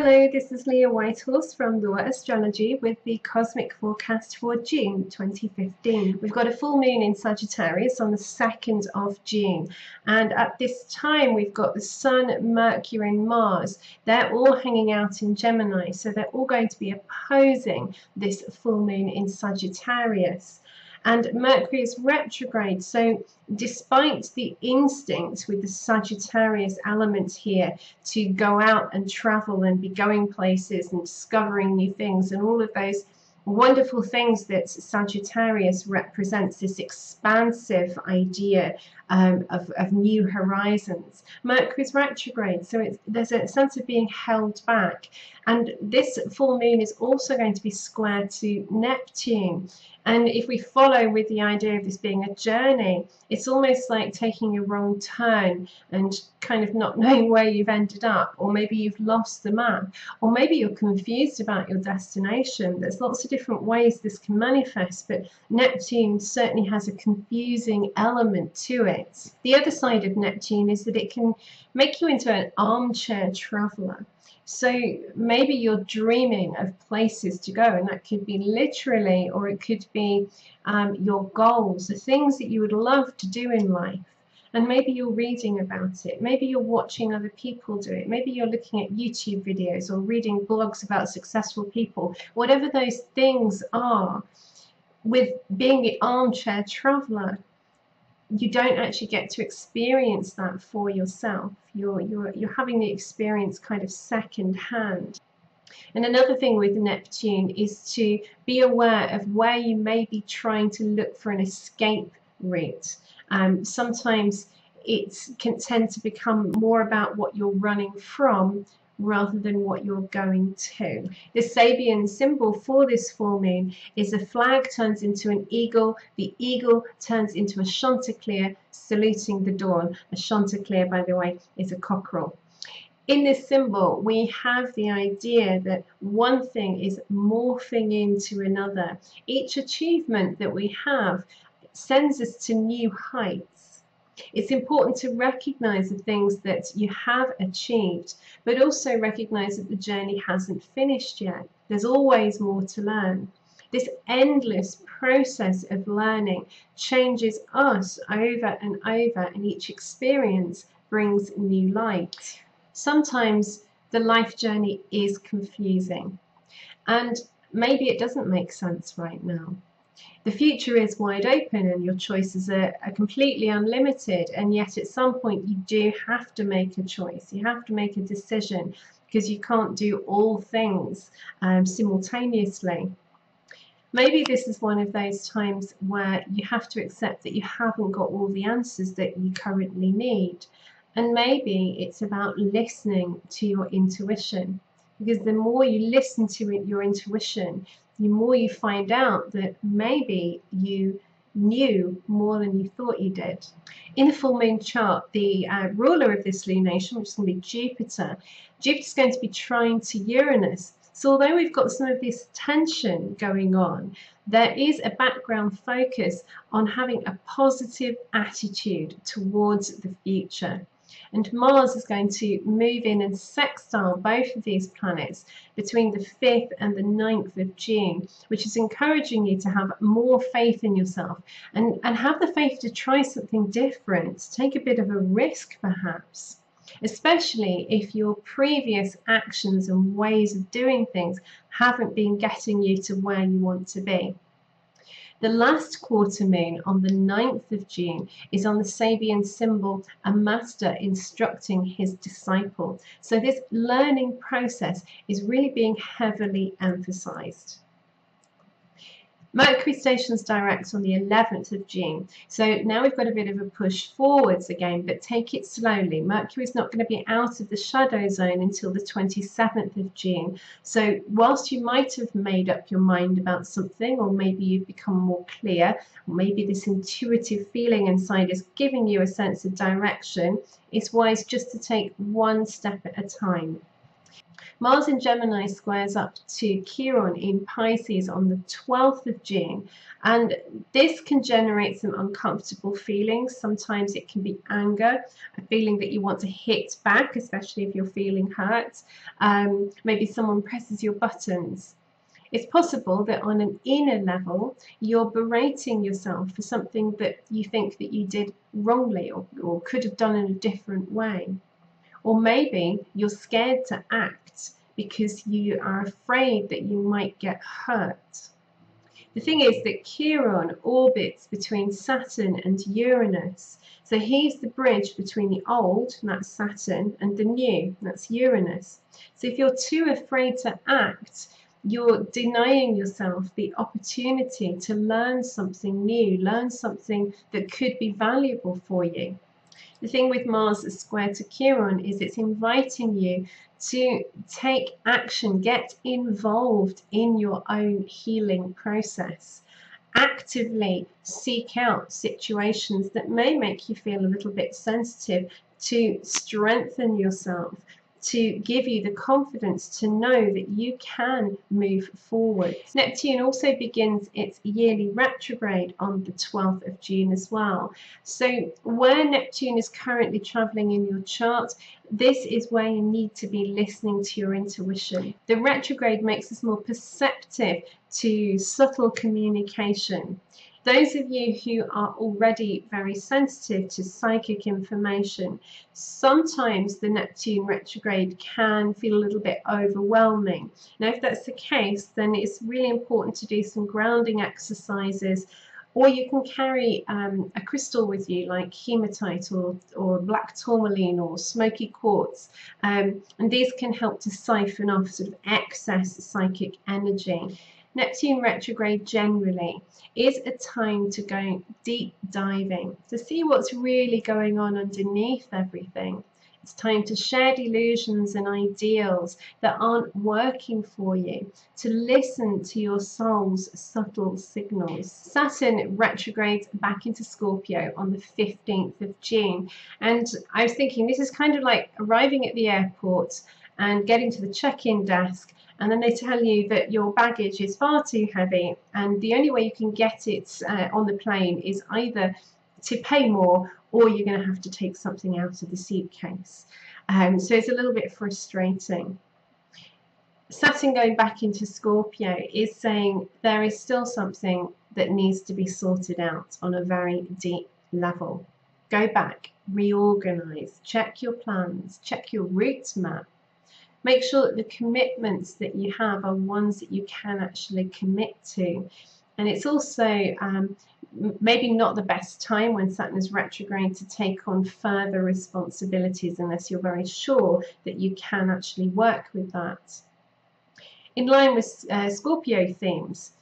Hello, this is Leah Whitehorse from Astrology with the cosmic forecast for June 2015. We've got a full moon in Sagittarius on the 2nd of June, and at this time we've got the Sun, Mercury and Mars. They're all hanging out in Gemini, so they're all going to be opposing this full moon in Sagittarius. And Mercury is retrograde, so despite the instinct with the Sagittarius element here to go out and travel and be going places and discovering new things and all of those wonderful things that Sagittarius represents, this expansive idea of new horizons, Mercury is retrograde, so there's a sense of being held back. And this full moon is also going to be squared to Neptune. And if we follow with the idea of this being a journey, it's almost like taking a wrong turn and kind of not knowing where you've ended up, or maybe you've lost the map, or maybe you're confused about your destination. There's lots of different ways this can manifest, but Neptune certainly has a confusing element to it. The other side of Neptune is that it can make you into an armchair traveler. So maybe you're dreaming of places to go, and that could be literally, or it could be your goals, the things that you would love to do in life. And maybe you're reading about it, maybe you're watching other people do it, maybe you're looking at YouTube videos or reading blogs about successful people. Whatever those things are, with being the armchair traveler, you don't actually get to experience that for yourself. You're having the experience kind of second hand. And another thing with Neptune is to be aware of where you may be trying to look for an escape route. Sometimes it can tend to become more about what you're running from rather than what you're going to. The Sabian symbol for this full moon is a flag turns into an eagle, the eagle turns into a chanticleer saluting the dawn. A chanticleer, by the way, is a cockerel. In this symbol, we have the idea that one thing is morphing into another. Each achievement that we have sends us to new heights. It's important to recognize the things that you have achieved, but also recognize that the journey hasn't finished yet. There's always more to learn. This endless process of learning changes us over and over, and each experience brings new light. Sometimes the life journey is confusing, and maybe it doesn't make sense right now. The future is wide open and your choices are completely unlimited, and yet at some point you do have to make a choice. You have to make a decision, because you can't do all things simultaneously. Maybe this is one of those times where you have to accept that you haven't got all the answers that you currently need. And maybe it's about listening to your intuition, because the more you listen to your intuition, the more you find out that maybe you knew more than you thought you did. In the full moon chart, the ruler of this lunation, which is going to be Jupiter, Jupiter's going to be trine to Uranus. So although we've got some of this tension going on, there is a background focus on having a positive attitude towards the future. And Mars is going to move in and sextile both of these planets between the 5th and the 9th of June, which is encouraging you to have more faith in yourself and have the faith to try something different, take a bit of a risk perhaps, especially if your previous actions and ways of doing things haven't been getting you to where you want to be. The last quarter moon on the 9th of June is on the Sabian symbol, a master instructing his disciple. So this learning process is really being heavily emphasized. Mercury stations direct on the 11th of June. So now we've got a bit of a push forwards again, but take it slowly. Mercury is not going to be out of the shadow zone until the 27th of June. So whilst you might have made up your mind about something, or maybe you've become more clear, or maybe this intuitive feeling inside is giving you a sense of direction, it's wise just to take one step at a time. Mars in Gemini squares up to Chiron in Pisces on the 12th of June, and this can generate some uncomfortable feelings. Sometimes it can be anger, a feeling that you want to hit back, especially if you're feeling hurt. Maybe someone presses your buttons. It's possible that on an inner level, you're berating yourself for something that you think that you did wrongly or could have done in a different way. Or maybe you're scared to act because you are afraid that you might get hurt. The thing is that Chiron orbits between Saturn and Uranus. So he's the bridge between the old, and that's Saturn, and the new, and that's Uranus. So if you're too afraid to act, you're denying yourself the opportunity to learn something new, learn something that could be valuable for you. The thing with Mars square to Chiron is it's inviting you to take action, get involved in your own healing process. Actively seek out situations that may make you feel a little bit sensitive to strengthen yourself, to give you the confidence to know that you can move forward. Neptune also begins its yearly retrograde on the 12th of June as well. So where Neptune is currently traveling in your chart, this is where you need to be listening to your intuition. The retrograde makes us more perceptive to subtle communication. Those of you who are already very sensitive to psychic information, sometimes the Neptune retrograde can feel a little bit overwhelming. Now, if that's the case, then it's really important to do some grounding exercises, or you can carry a crystal with you, like hematite or black tourmaline or smoky quartz, and these can help to siphon off sort of excess psychic energy. Neptune retrograde generally is a time to go deep diving, to see what's really going on underneath everything. It's time to shed illusions and ideals that aren't working for you, to listen to your soul's subtle signals. Saturn retrogrades back into Scorpio on the 15th of June. And I was thinking, this is kind of like arriving at the airport and getting to the check-in desk, and then they tell you that your baggage is far too heavy, and the only way you can get it on the plane is either to pay more, or you're going to have to take something out of the suitcase. So it's a little bit frustrating. Saturn going back into Scorpio is saying there is still something that needs to be sorted out on a very deep level. Go back, reorganize, check your plans, check your route map. Make sure that the commitments that you have are ones that you can actually commit to. And it's also maybe not the best time when Saturn is retrograde to take on further responsibilities unless you're very sure that you can actually work with that. In line with Scorpio themes,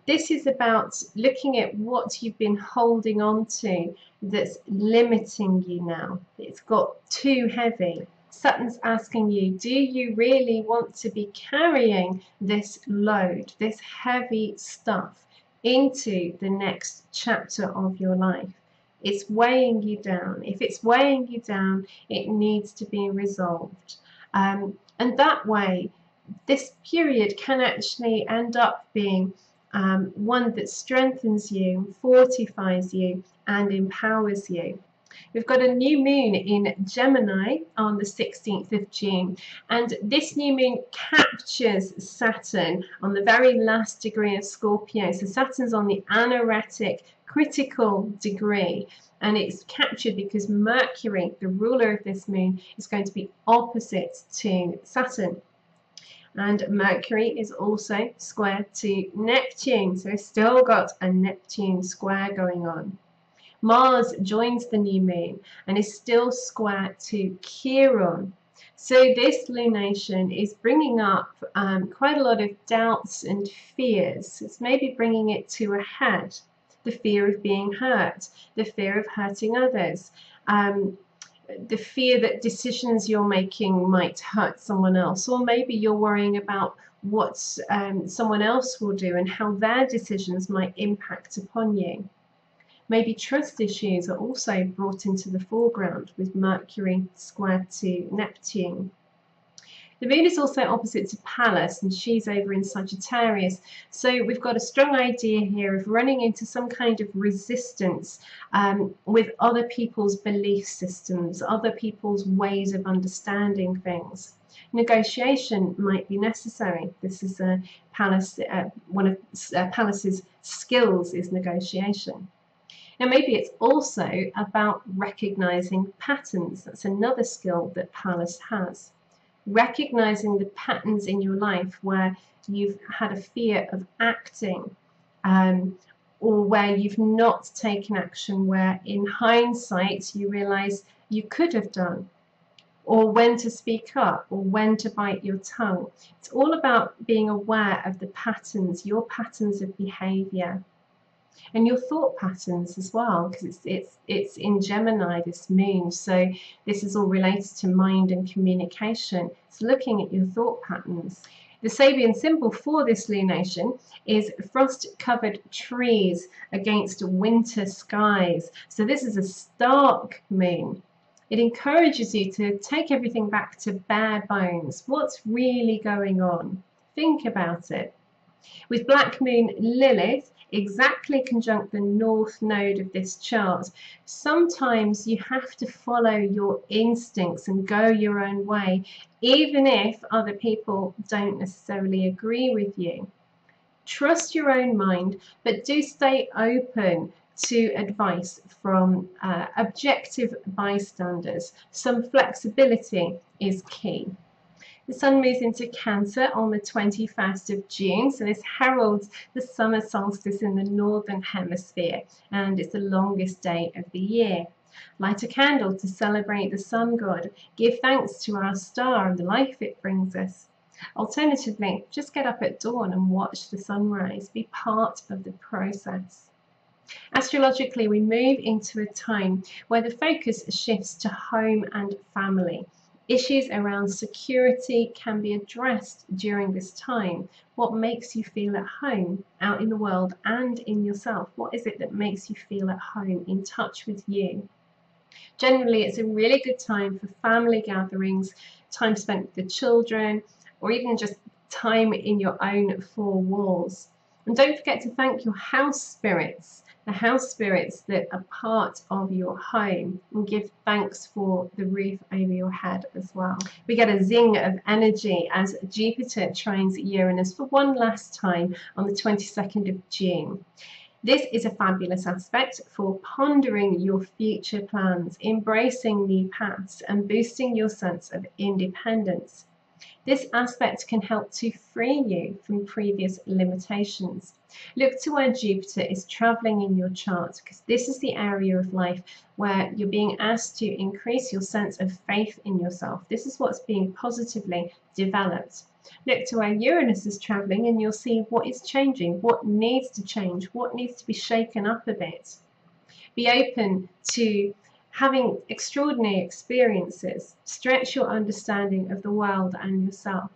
this is about looking at what you've been holding on to that's limiting you now. It's got too heavy. Saturn's asking you, do you really want to be carrying this load, this heavy stuff, into the next chapter of your life? It's weighing you down. If it's weighing you down, it needs to be resolved. And that way, this period can actually end up being one that strengthens you, fortifies you, and empowers you. We've got a new moon in Gemini on the 16th of June, and this new moon captures Saturn on the very last degree of Scorpio. So Saturn's on the anaretic critical degree, and it's captured because Mercury, the ruler of this moon, is going to be opposite to Saturn. And Mercury is also square to Neptune, so we've still got a Neptune square going on. Mars joins the new moon and is still square to Chiron. So this lunation is bringing up quite a lot of doubts and fears. It's maybe bringing it to a head. The fear of being hurt, the fear of hurting others, the fear that decisions you're making might hurt someone else, or maybe you're worrying about what someone else will do and how their decisions might impact upon you. Maybe trust issues are also brought into the foreground with Mercury square to Neptune. The moon is also opposite to Pallas, and she's over in Sagittarius. So we've got a strong idea here of running into some kind of resistance with other people's belief systems, other people's ways of understanding things. Negotiation might be necessary. This is Pallas, one of Pallas's skills is negotiation. Now, maybe it's also about recognizing patterns. That's another skill that Pallas has. Recognizing the patterns in your life where you've had a fear of acting, or where you've not taken action, where in hindsight you realize you could have done, or when to speak up, or when to bite your tongue. It's all about being aware of the patterns, your patterns of behavior, and your thought patterns as well, because it's in Gemini, this moon, so this is all related to mind and communication. It's looking at your thought patterns. The Sabian symbol for this lunation is frost-covered trees against winter skies. So this is a stark moon. It encourages you to take everything back to bare bones. What's really going on? Think about it. With Black Moon Lilith exactly conjunct the north node of this chart, sometimes you have to follow your instincts and go your own way, even if other people don't necessarily agree with you. Trust your own mind, but do stay open to advice from objective bystanders. Some flexibility is key. The Sun moves into Cancer on the 21st of June, so this heralds the summer solstice in the northern hemisphere, and it's the longest day of the year. Light a candle to celebrate the sun god. Give thanks to our star and the life it brings us. Alternatively, just get up at dawn and watch the sunrise. Be part of the process. Astrologically, we move into a time where the focus shifts to home and family. Issues around security can be addressed during this time. What makes you feel at home out in the world and in yourself? What is it that makes you feel at home, in touch with you? Generally, it's a really good time for family gatherings, time spent with the children, or even just time in your own four walls. And don't forget to thank your house spirits, the house spirits that are part of your home, and give thanks for the roof over your head as well. We get a zing of energy as Jupiter trines Uranus for one last time on the 22nd of June. This is a fabulous aspect for pondering your future plans, embracing new paths, and boosting your sense of independence. This aspect can help to free you from previous limitations. Look to where Jupiter is traveling in your chart, because this is the area of life where you're being asked to increase your sense of faith in yourself. This is what's being positively developed. Look to where Uranus is traveling and you'll see what is changing, what needs to change, what needs to be shaken up a bit. Be open to having extraordinary experiences. Stretch your understanding of the world and yourself.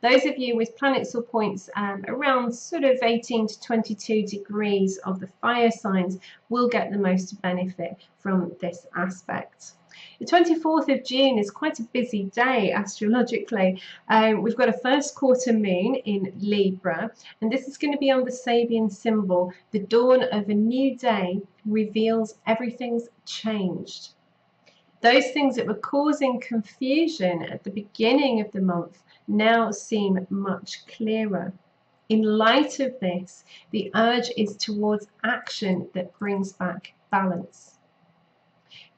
Those of you with planets or points around sort of 18 to 22 degrees of the fire signs will get the most benefit from this aspect. The 24th of June is quite a busy day astrologically. We've got a first quarter moon in Libra, and this is going to be on the Sabian symbol. The dawn of a new day reveals everything's changed. Those things that were causing confusion at the beginning of the month now seem much clearer. In light of this, the urge is towards action that brings back balance.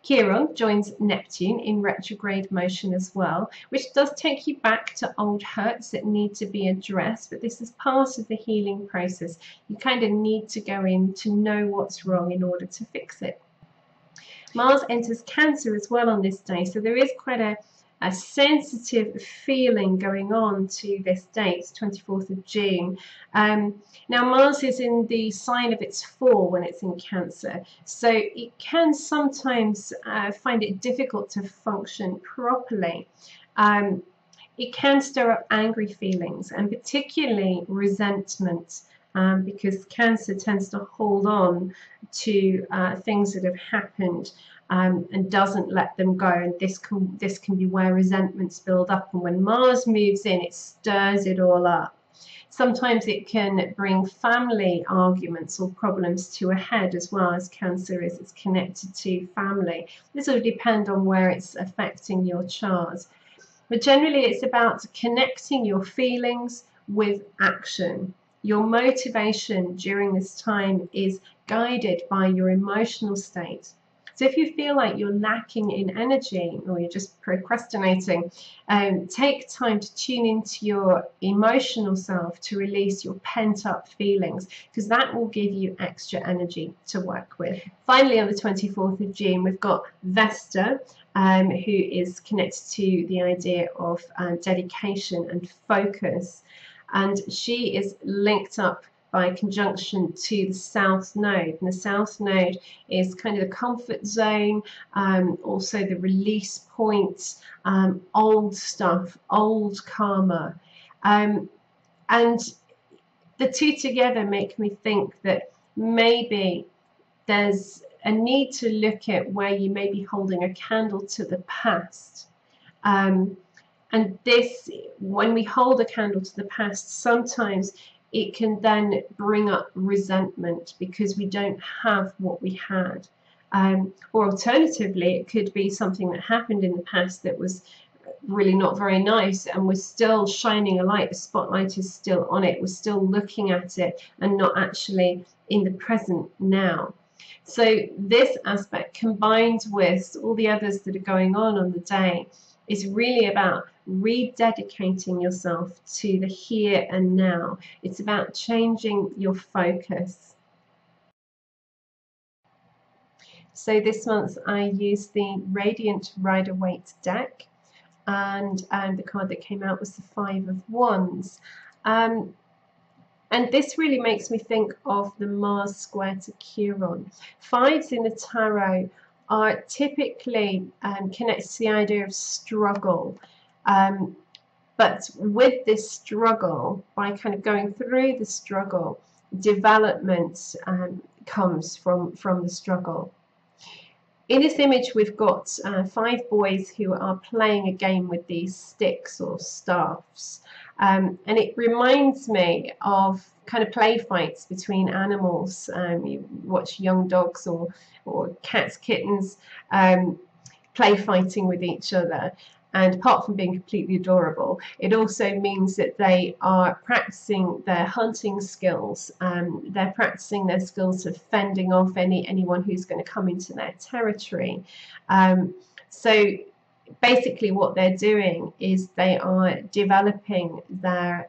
Chiron joins Neptune in retrograde motion as well, which does take you back to old hurts that need to be addressed, but this is part of the healing process. You kind of need to go in to know what's wrong in order to fix it. Mars enters Cancer as well on this day, so there is quite a sensitive feeling going on to this date, 24th of June. Now Mars is in the sign of its fall when it's in Cancer, so it can sometimes find it difficult to function properly. It can stir up angry feelings and particularly resentment, because Cancer tends to hold on to things that have happened and doesn't let them go. And this can be where resentments build up, and when Mars moves in, it stirs it all up. Sometimes it can bring family arguments or problems to a head as well, as Cancer is. It's connected to family. This will depend on where it's affecting your chart. But generally, it's about connecting your feelings with action. Your motivation during this time is guided by your emotional state. So if you feel like you're lacking in energy or you're just procrastinating, take time to tune into your emotional self to release your pent-up feelings, because that will give you extra energy to work with. Finally, on the 24th of June, we've got Vesta, who is connected to the idea of dedication and focus. And she is linked up by conjunction to the South Node. And the South Node is kind of the comfort zone, also the release point, old stuff, old karma. And the two together make me think that maybe there's a need to look at where you may be holding a candle to the past. And this, when we hold a candle to the past, sometimes it can then bring up resentment because we don't have what we had. Or alternatively, it could be something that happened in the past that was really not very nice, and we're still shining a light. The spotlight is still on it. We're still looking at it and not actually in the present now. So this aspect, combined with all the others that are going on the day, is really about rededicating yourself to the here and now. It's about changing your focus. So this month I used the Radiant Rider-Waite deck, and the card that came out was the Five of Wands. And this really makes me think of the Mars square to Chiron. Fives in the tarot are typically connected to the idea of struggle. But with this struggle, by kind of going through the struggle, development comes from the struggle. In this image, we've got 5 boys who are playing a game with these sticks or staffs. And it reminds me of kind of play fights between animals. You watch young dogs or cats, kittens play fighting with each other. And apart from being completely adorable, it also means that they are practicing their hunting skills. They're practicing their skills of fending off anyone who's going to come into their territory. So basically what they're doing is they are developing their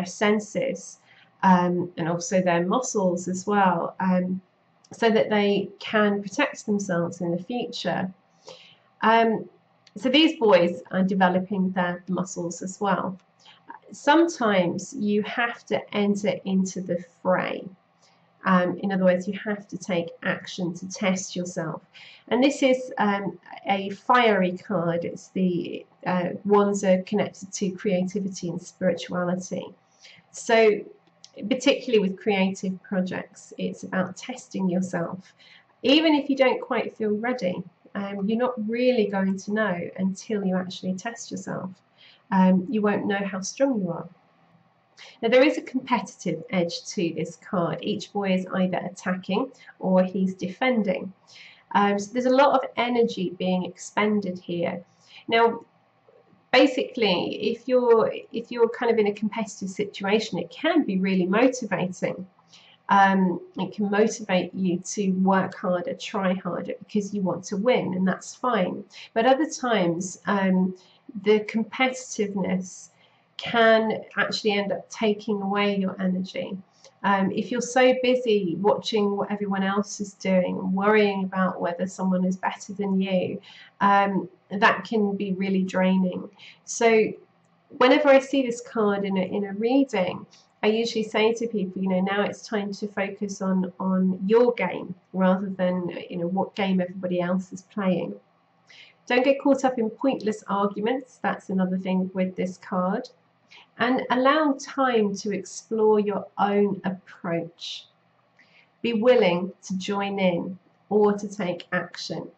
senses and also their muscles as well, so that they can protect themselves in the future. So these boys are developing their muscles as well. Sometimes you have to enter into the fray. In other words, you have to take action to test yourself. And this is a fiery card. It's the wands are connected to creativity and spirituality. So particularly with creative projects, it's about testing yourself. Even if you don't quite feel ready, you're not really going to know until you actually test yourself. You won't know how strong you are. Now, there is a competitive edge to this card. Each boy is either attacking or he's defending. So there's a lot of energy being expended here. Now, basically, if you're kind of in a competitive situation, it can be really motivating. It can motivate you to work harder, try harder, because you want to win, and that's fine. But other times, the competitiveness can actually end up taking away your energy. If you're so busy watching what everyone else is doing and worrying about whether someone is better than you, that can be really draining. So whenever I see this card in a reading, I usually say to people, now it's time to focus on your game rather than, what game everybody else is playing. Don't get caught up in pointless arguments. That's another thing with this card. And allow time to explore your own approach. Be willing to join in or to take action.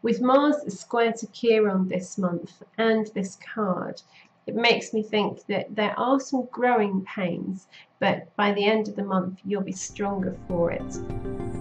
With Mars square to Chiron this month and this card, it makes me think that there are some growing pains, but by the end of the month you'll be stronger for it.